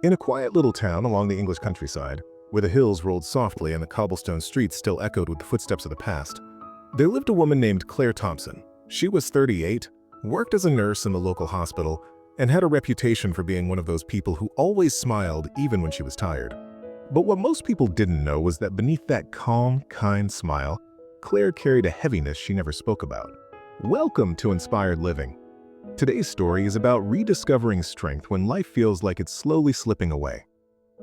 In a quiet little town along the English countryside, where the hills rolled softly and the cobblestone streets still echoed with the footsteps of the past, there lived a woman named Claire Thompson. She was 38, worked as a nurse in the local hospital, and had a reputation for being one of those people who always smiled even when she was tired. But what most people didn't know was that beneath that calm, kind smile, Claire carried a heaviness she never spoke about. Welcome to Inspired Living. Today's story is about rediscovering strength when life feels like it's slowly slipping away.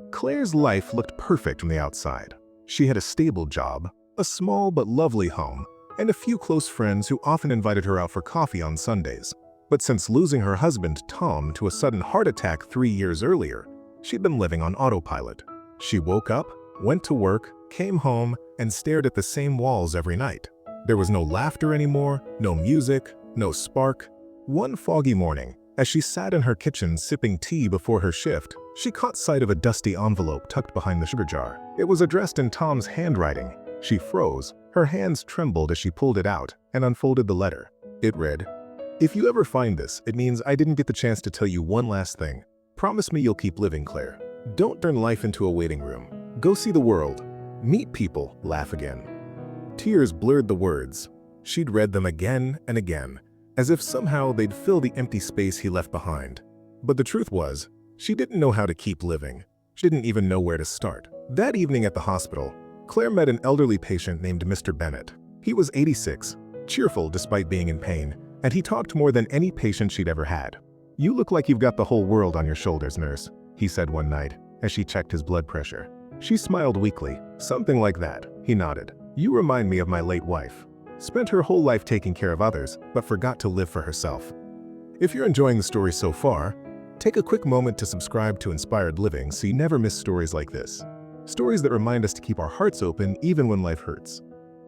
Claire's life looked perfect from the outside. She had a stable job, a small but lovely home, and a few close friends who often invited her out for coffee on Sundays. But since losing her husband, Tom, to a sudden heart attack 3 years earlier, she'd been living on autopilot. She woke up, went to work, came home, and stared at the same walls every night. There was no laughter anymore, no music, no spark. One foggy morning, as she sat in her kitchen sipping tea before her shift, she caught sight of a dusty envelope tucked behind the sugar jar. It was addressed in Tom's handwriting. She froze. Her hands trembled as she pulled it out and unfolded the letter. It read, "If you ever find this, it means I didn't get the chance to tell you one last thing. Promise me you'll keep living, Claire. Don't turn life into a waiting room. Go see the world. Meet people, laugh again." Tears blurred the words. She'd read them again and again, as if somehow they'd fill the empty space he left behind. But the truth was, she didn't know how to keep living. She didn't even know where to start. That evening at the hospital, Claire met an elderly patient named Mr. Bennett. He was 86, cheerful despite being in pain, and he talked more than any patient she'd ever had. "You look like you've got the whole world on your shoulders, nurse," he said one night as she checked his blood pressure. She smiled weakly. "Something like that," he nodded. "You remind me of my late wife. Spent her whole life taking care of others, but forgot to live for herself." If you're enjoying the story so far, take a quick moment to subscribe to Inspired Living so you never miss stories like this. Stories that remind us to keep our hearts open even when life hurts.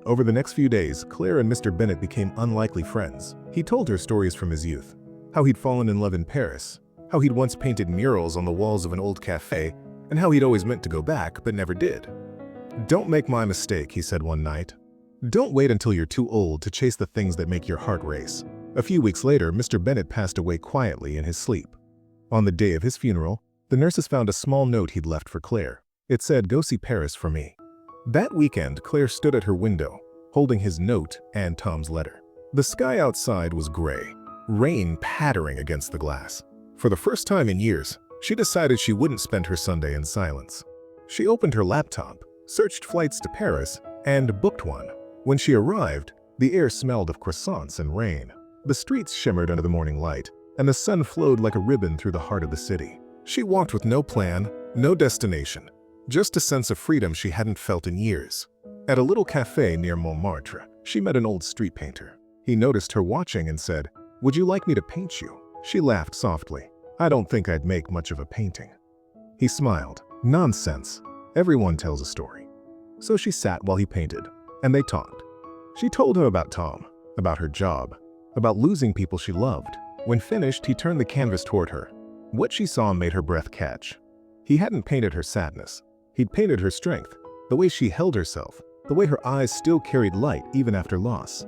Over the next few days, Claire and Mr. Bennett became unlikely friends. He told her stories from his youth, how he'd fallen in love in Paris, how he'd once painted murals on the walls of an old cafe, and how he'd always meant to go back but never did. "Don't make my mistake," he said one night. "Don't wait until you're too old to chase the things that make your heart race." A few weeks later, Mr. Bennett passed away quietly in his sleep. On the day of his funeral, the nurses found a small note he'd left for Claire. It said, "Go see Paris for me." That weekend, Claire stood at her window, holding his note and Tom's letter. The sky outside was gray, rain pattering against the glass. For the first time in years, she decided she wouldn't spend her Sunday in silence. She opened her laptop, searched flights to Paris, and booked one. When she arrived, the air smelled of croissants and rain. The streets shimmered under the morning light, and the sun flowed like a ribbon through the heart of the city. She walked with no plan, no destination, just a sense of freedom she hadn't felt in years. At a little cafe near Montmartre, she met an old street painter. He noticed her watching and said, "Would you like me to paint you?" She laughed softly. "I don't think I'd make much of a painting." He smiled. "Nonsense. Everyone tells a story." So she sat while he painted, and they talked. She told him about Tom, about her job, about losing people she loved. When finished, he turned the canvas toward her. What she saw made her breath catch. He hadn't painted her sadness. He'd painted her strength, the way she held herself, the way her eyes still carried light even after loss.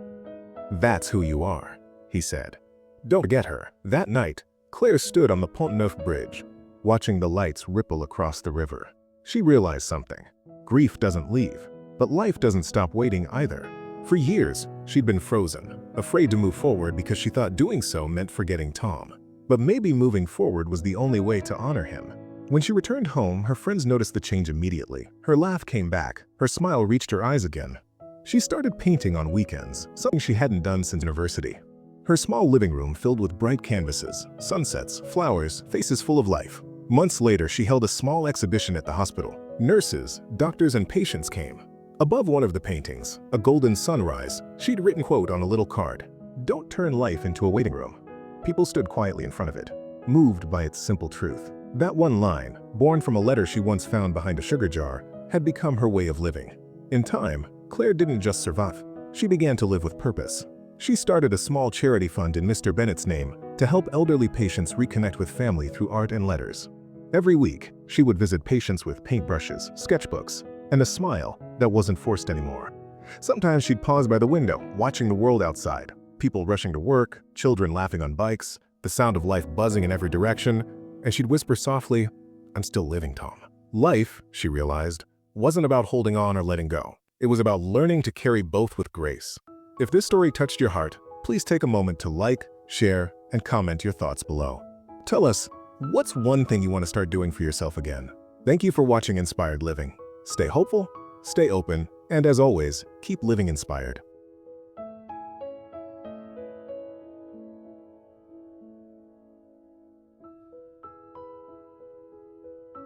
"That's who you are," he said. "Don't forget her." That night, Claire stood on the Pont Neuf bridge, watching the lights ripple across the river. She realized something. Grief doesn't leave, but life doesn't stop waiting either. For years, she'd been frozen, afraid to move forward because she thought doing so meant forgetting Tom. But maybe moving forward was the only way to honor him. When she returned home, her friends noticed the change immediately. Her laugh came back, her smile reached her eyes again. She started painting on weekends, something she hadn't done since university. Her small living room filled with bright canvases, sunsets, flowers, faces full of life. Months later, she held a small exhibition at the hospital. Nurses, doctors, and patients came. Above one of the paintings, a golden sunrise, she'd written quote on a little card, "Don't turn life into a waiting room." People stood quietly in front of it, moved by its simple truth. That one line, born from a letter she once found behind a sugar jar, had become her way of living. In time, Claire didn't just survive. She began to live with purpose. She started a small charity fund in Mr. Bennett's name to help elderly patients reconnect with family through art and letters. Every week, she would visit patients with paintbrushes, sketchbooks, and a smile that wasn't forced anymore. Sometimes she'd pause by the window, watching the world outside. People rushing to work, children laughing on bikes, the sound of life buzzing in every direction, and she'd whisper softly, I'm still living, Tom. Life, she realized, wasn't about holding on or letting go. It was about learning to carry both with grace. If this story touched your heart, please take a moment to like, share, and comment your thoughts below. Tell us, what's one thing you want to start doing for yourself again? Thank you for watching Inspired Living. Stay hopeful, stay open, and as always, keep living inspired.